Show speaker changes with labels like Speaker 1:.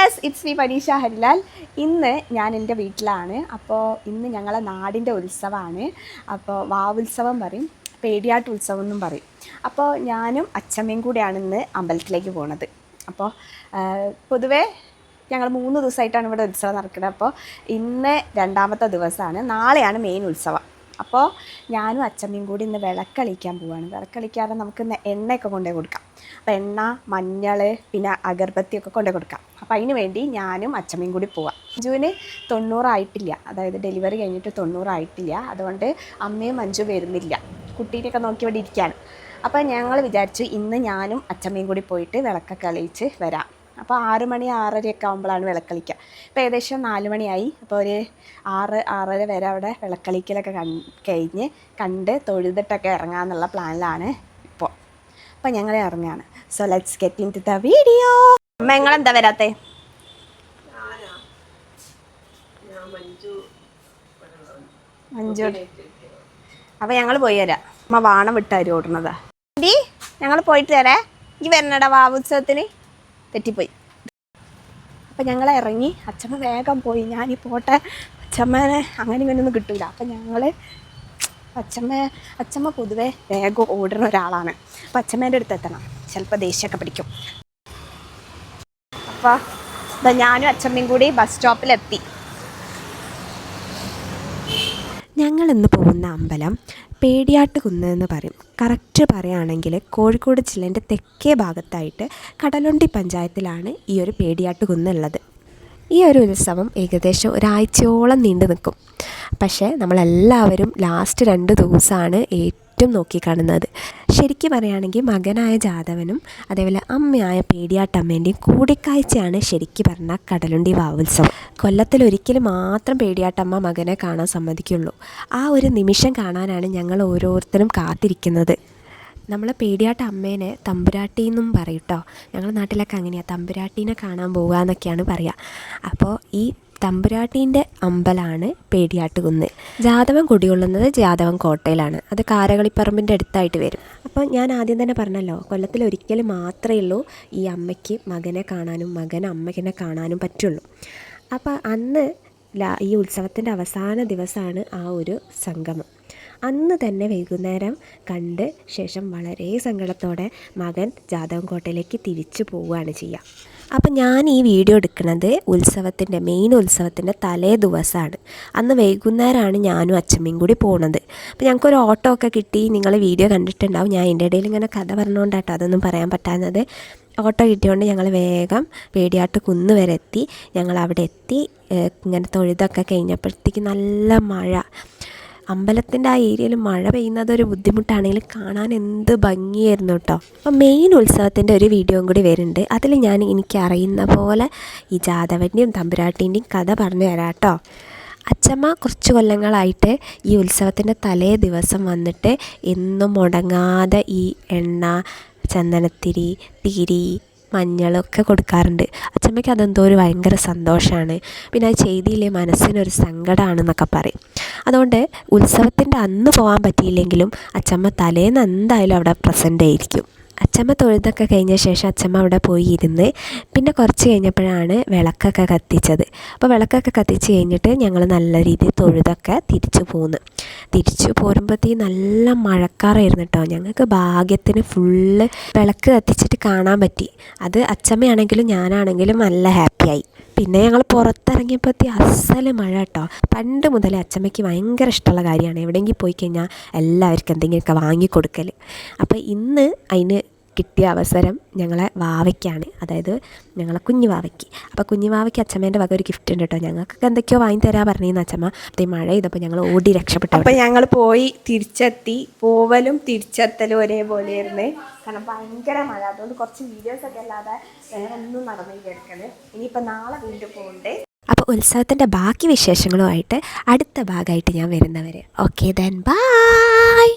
Speaker 1: Yes, it's me Paneesha Harilal. ഇന്ന് ഞാൻ എൻ്റെ വീട്ടിലാണ്. അപ്പോൾ ഇന്ന് ഞങ്ങളെ നാടിൻ്റെ ഉത്സവമാണ്. അപ്പോൾ വാവുത്സവം പറയും, പേടിയാട്ട് ഉത്സവം എന്നും പറയും. അപ്പോൾ ഞാനും അച്ചമ്മയും കൂടെയാണ് ഇന്ന് അമ്പലത്തിലേക്ക് പോകുന്നത്. അപ്പോൾ പൊതുവേ ഞങ്ങൾ 3 ദിവസമായിട്ടാണ് ഇവിടെ ഉത്സവം നടക്കുന്നത്. അപ്പോൾ ഇന്ന് 2ാമത്തെ ദിവസമാണ്. നാളെയാണ് മെയിൻ ഉത്സവം. അപ്പോൾ ഞാനും അച്ചമ്മയും കൂടി ഇന്ന് വിളക്കളിക്കാൻ പോവുകയാണ്. വിളക്കളിക്കാതെ നമുക്ക് എണ്ണയൊക്കെ കൊണ്ടുപോയി കൊടുക്കാം. അപ്പോൾ എണ്ണ, മഞ്ഞൾ, പിന്നെ അഗർബത്തിയൊക്കെ കൊണ്ടുപോയി കൊടുക്കാം. അപ്പോൾ അതിന് വേണ്ടി ഞാനും അച്ചമ്മയും കൂടി പോവാം. മഞ്ജുവിന് 90 ആയിട്ടില്ല, അതായത് ഡെലിവറി കഴിഞ്ഞിട്ട് 90 ആയിട്ടില്ല. അതുകൊണ്ട് അമ്മയും മഞ്ജു വരുന്നില്ല, കുട്ടീനെയൊക്കെ നോക്കി ഇവിടെ ഇരിക്കുകയാണ്. അപ്പോൾ ഞങ്ങൾ വിചാരിച്ചു ഇന്ന് ഞാനും അച്ചമ്മയും കൂടി പോയിട്ട് വിളക്കൊക്കെ കളിച്ച് വരാം. അപ്പോൾ 6 മണി 6:30 ആകുമ്പോഴാണ് വിളക്കളിക്കുക. ഇപ്പോൾ ഏകദേശം 4 മണിയായി. അപ്പോൾ ഒരു 6-6:30 വരെ അവിടെ വിളക്കളിക്കലൊക്കെ കഴിഞ്ഞ് കണ്ട് തൊഴുതിട്ടൊക്കെ ഇറങ്ങാമെന്നുള്ള പ്ലാനിലാണ് ഇപ്പോൾ. അപ്പോൾ ഞങ്ങൾ ഇറങ്ങുകയാണ്. So let's get into the video. അമ്മ നിങ്ങളെന്താ വരാത്തേ? മഞ്ജു. അപ്പോൾ ഞങ്ങൾ പോയി വരാം. അമ്മ വാണം വിട്ടാരും ഓടുന്നതാ. ഡി ഞങ്ങൾ പോയിട്ട് തരേ. ഈ വരണടാ വാവുത്സവത്തിന്. തെറ്റിപ്പോയി. അപ്പം ഞങ്ങൾ ഇറങ്ങി. അച്ചമ്മ വേഗം പോയി. ഞാനീ പോട്ടെ, അച്ചമ്മനെ അങ്ങനെ ഇങ്ങനെയൊന്നും കിട്ടില്ല. അപ്പം ഞങ്ങൾ അച്ചമ്മ പൊതുവെ വേഗം ഓടുന്ന ഒരാളാണ്. അപ്പം അച്ചമ്മേൻ്റെ അടുത്ത് എത്തണം, ചിലപ്പോൾ ദേഷ്യമൊക്കെ പിടിക്കും. അപ്പോൾ ഞാനും അച്ചമ്മയും കൂടി ബസ് സ്റ്റോപ്പിലെത്തി.
Speaker 2: ഞങ്ങളിന്ന് പോകുന്ന അമ്പലം പേടിയാട്ട് കുന്ന് എന്ന് പറയും. കറക്റ്റ് പറയുകയാണെങ്കിൽ കോഴിക്കോട് ജില്ലേൻ്റെ തെക്കേ ഭാഗത്തായിട്ട് കടലുണ്ടി പഞ്ചായത്തിലാണ് ഈ ഒരു പേടിയാട്ട് കുന്നുള്ളത്. ഈ ഒരു ഉത്സവം ഏകദേശം ഒരാഴ്ചയോളം നീണ്ടു നിൽക്കും. പക്ഷേ നമ്മളെല്ലാവരും ലാസ്റ്റ് 2 ദിവസമാണ് ഏറ്റവും നോക്കിക്കാണുന്നത്. ശരിക്കും പറയുകയാണെങ്കിൽ മകനായ ജാതവനും അതേപോലെ അമ്മയായ പേടിയാട്ടമ്മേൻ്റെയും കൂടിക്കാഴ്ചയാണ് ശരിക്കും പറഞ്ഞാൽ കടലുണ്ടി വാവുത്സവം. കൊല്ലത്തിലൊരിക്കലും മാത്രം പേടിയാട്ടമ്മ മകനെ കാണാൻ സമ്മതിക്കുള്ളൂ. ആ ഒരു നിമിഷം കാണാനാണ് ഞങ്ങൾ ഓരോരുത്തരും കാത്തിരിക്കുന്നത്. നമ്മൾ പേടിയാട്ട അമ്മേനെ തമ്പുരാട്ടി എന്നും പറയും കേട്ടോ. ഞങ്ങളുടെ നാട്ടിലൊക്കെ അങ്ങനെയാണ്, തമ്പുരാട്ടീനെ കാണാൻ പോകുക എന്നൊക്കെയാണ് പറയുക. അപ്പോൾ ഈ തമ്പുരാട്ടീൻ്റെ അമ്പലമാണ് പേടിയാട്ട് കുന്ന്. ജാതവൻ കുടികൊള്ളുന്നത് ജാതവൻ കോട്ടയിലാണ്. അത് കാരകളിപ്പറമ്പിൻ്റെ അടുത്തായിട്ട് വരും. അപ്പോൾ ഞാൻ ആദ്യം തന്നെ പറഞ്ഞല്ലോ, കൊല്ലത്തിലൊരിക്കൽ മാത്രമേ ഉള്ളൂ ഈ അമ്മയ്ക്ക് മകനെ കാണാനും മകൻ അമ്മയ്ക്കിനെ കാണാനും പറ്റുള്ളൂ. അപ്പോൾ അന്ന് ഈ ഉത്സവത്തിൻ്റെ അവസാന ദിവസമാണ് ആ ഒരു സംഗമം. അന്ന് തന്നെ വൈകുന്നേരം കണ്ട് ശേഷം വളരെ സങ്കടത്തോടെ മകൻ ജാതവൻകോട്ടയിലേക്ക് തിരിച്ചു പോവുകയാണ് ചെയ്യുക. അപ്പം ഞാൻ ഈ വീഡിയോ എടുക്കുന്നത് മെയിൻ ഉത്സവത്തിൻ്റെ തലേ ദിവസമാണ്. അന്ന് വൈകുന്നേരമാണ് ഞാനും അച്ചമ്മയും കൂടി പോകുന്നത്. അപ്പോൾ ഞങ്ങൾക്കൊരു ഓട്ടോ ഒക്കെ കിട്ടി. നിങ്ങൾ വീഡിയോ കണ്ടിട്ടുണ്ടാവും. ഞാൻ എൻ്റെ ഇടയിൽ ഇങ്ങനെ കഥ പറഞ്ഞുകൊണ്ടാട്ടോ അതൊന്നും പറയാൻ പറ്റാഞ്ഞത്. ഓട്ടോ കിട്ടിയോണ്ട് ഞങ്ങൾ വേഗം പേടിയാട്ട് കുന്ന് വരെ എത്തി. ഞങ്ങളവിടെ എത്തി ഇങ്ങനെ തൊഴുതൊക്കെ കഴിഞ്ഞപ്പോഴത്തേക്ക് നല്ല മഴ. അമ്പലത്തിൻ്റെ ആ ഏരിയയിൽ മഴ പെയ്യുന്നത് ഒരു ബുദ്ധിമുട്ടാണെങ്കിലും കാണാൻ എന്ത് ഭംഗിയായിരുന്നു കേട്ടോ. അപ്പോൾ മെയിൻ ഉത്സവത്തിൻ്റെ ഒരു വീഡിയോയും കൂടി വരുന്നുണ്ട്. അതിൽ ഞാൻ എനിക്കറിയുന്ന പോലെ ഈ ജാതവൻ്റെയും തമ്പുരാട്ടീൻ്റെയും കഥ പറഞ്ഞു തരാം കേട്ടോ. അച്ചമ്മ കുറച്ച് കൊല്ലങ്ങളായിട്ട് ഈ ഉത്സവത്തിൻ്റെ തലേ ദിവസം വന്നിട്ട് എന്നും മുടങ്ങാതെ ഈ എണ്ണ, ചന്ദനത്തിരി, തിരി, മഞ്ഞളൊക്കെ കൊടുക്കാറുണ്ട്. അച്ചമ്മയ്ക്ക് അതെന്തോ ഒരു ഭയങ്കര സന്തോഷമാണ്. പിന്നെ അത് ചെയ്തില്ലേ മനസ്സിനൊരു സങ്കടമാണെന്നൊക്കെ പറയും. അതുകൊണ്ട് ഉത്സവത്തിൻ്റെ അന്ന് പോകാൻ പറ്റിയില്ലെങ്കിലും അച്ചമ്മ തലേന്ന് എന്തായാലും അവിടെ പ്രസൻ്റ് ആയിരിക്കും. അച്ചമ്മ തൊഴുതൊക്കെ കഴിഞ്ഞ ശേഷം അച്ചമ്മ അവിടെ പോയി ഇരുന്ന് പിന്നെ കുറച്ച് കഴിഞ്ഞപ്പോഴാണ് വിളക്കൊക്കെ കത്തിച്ചത്. അപ്പോൾ വിളക്കൊക്കെ കത്തിച്ച് കഴിഞ്ഞിട്ട് ഞങ്ങൾ നല്ല രീതിയിൽ തൊഴുതൊക്കെ തിരിച്ചു പോരുമ്പോഴത്തേക്കും നല്ല മഴക്കാറായിരുന്നു കേട്ടോ. ഞങ്ങൾക്ക് ഭാഗ്യത്തിന് ഫുള്ള് വിളക്ക് കത്തിച്ചിട്ട് കാണാൻ പറ്റി. അത് അച്ചമ്മയാണെങ്കിലും ഞാനാണെങ്കിലും നല്ല ഹാപ്പിയായി. പിന്നെ ഞങ്ങൾ പുറത്തിറങ്ങിയപ്പോഴത്തേ അസല് മഴ കേട്ടോ. പണ്ട് മുതലേ അച്ചമ്മയ്ക്ക് ഭയങ്കര ഇഷ്ടമുള്ള കാര്യമാണ് എവിടെയെങ്കിലും പോയി കഴിഞ്ഞാൽ എല്ലാവർക്കും എന്തെങ്കിലുമൊക്കെ വാങ്ങിക്കൊടുക്കൽ. അപ്പോൾ ഇന്ന് അതിന് കിട്ടിയ അവസരം ഞങ്ങളെ വാവയ്ക്കാണ്, അതായത് ഞങ്ങളെ കുഞ്ഞു വാവയ്ക്ക്. അപ്പോൾ കുഞ്ഞു വാവയ്ക്ക് അച്ചമ്മേൻ്റെ വക ഒരു ഗിഫ്റ്റ് ഉണ്ട് കേട്ടോ. ഞങ്ങൾക്കൊക്കെ എന്തൊക്കെയോ വാങ്ങി തരാൻ പറഞ്ഞിരുന്നു അച്ചമ്മ. അപ്പോൾ മഴ ചെയ്തപ്പോൾ ഞങ്ങൾ ഓടി രക്ഷപ്പെട്ടു.
Speaker 1: അപ്പോൾ ഞങ്ങൾ പോയി തിരിച്ചെത്തി. പോവലും തിരിച്ചെത്തലും ഒരേപോലെയായിരുന്നു. കാരണം ഭയങ്കര മഴ. അതുകൊണ്ട് കുറച്ച് വീഡിയോസൊക്കെ അല്ലാതെ വേറെ ഒന്നും നടന്നിരിക്കല്. ഇനിയിപ്പോൾ നാളെ വീണ്ടും പോകണ്ടേ.
Speaker 2: അപ്പോൾ ഉത്സവത്തിൻ്റെ ബാക്കി വിശേഷങ്ങളുമായിട്ട് അടുത്ത ഭാഗമായിട്ട് ഞാൻ വരുന്നവരെ. Okay then bye.